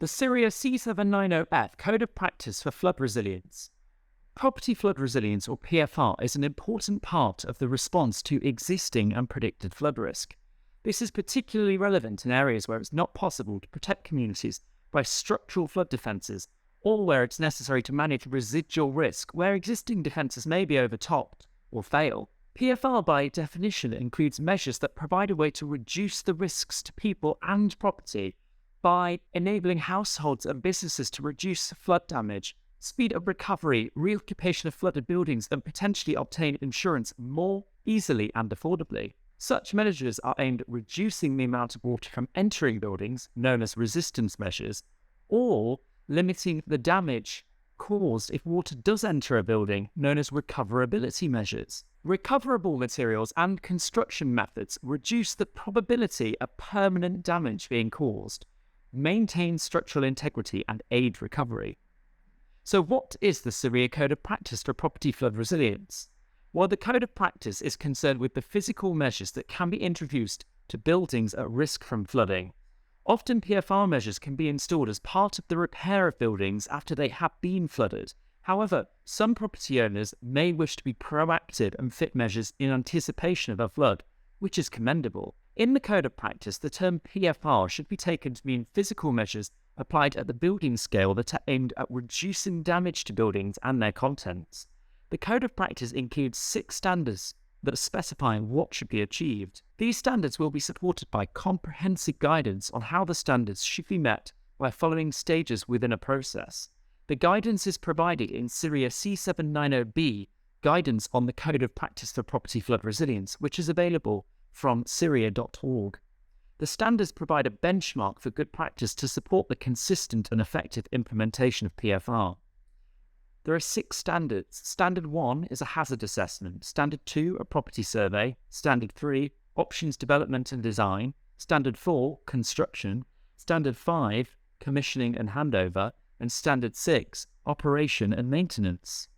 The Ciria C790F Code of Practice for Flood Resilience. Property flood resilience, or PFR, is an important part of the response to existing and predicted flood risk. This is particularly relevant in areas where it's not possible to protect communities by structural flood defences, or where it's necessary to manage residual risk, where existing defences may be overtopped or fail. PFR, by definition, includes measures that provide a way to reduce the risks to people and property by enabling households and businesses to reduce flood damage, speed up recovery, reoccupation of flooded buildings, and potentially obtain insurance more easily and affordably. Such measures are aimed at reducing the amount of water from entering buildings, known as resistance measures, or limiting the damage caused if water does enter a building, known as recoverability measures. Recoverable materials and construction methods reduce the probability of permanent damage being caused, maintain structural integrity, and aid recovery. So what is the Ciria Code of Practice for Property Flood Resilience? Well, the Code of Practice is concerned with the physical measures that can be introduced to buildings at risk from flooding. Often PFR measures can be installed as part of the repair of buildings after they have been flooded. However, some property owners may wish to be proactive and fit measures in anticipation of a flood, which is commendable. In the Code of Practice, the term PFR should be taken to mean physical measures applied at the building scale that are aimed at reducing damage to buildings and their contents. The Code of Practice includes 6 standards that specify what should be achieved. These standards will be supported by comprehensive guidance on how the standards should be met by following stages within a process. The guidance is provided in Ciria C790B, Guidance on the Code of Practice for Property Flood Resilience, which is available from ciria.org. The standards provide a benchmark for good practice to support the consistent and effective implementation of PFR. There are 6 standards. Standard 1 is a hazard assessment. Standard 2, a property survey. Standard 3, options development and design. Standard 4, construction. Standard 5, commissioning and handover. And Standard 6, operation and maintenance.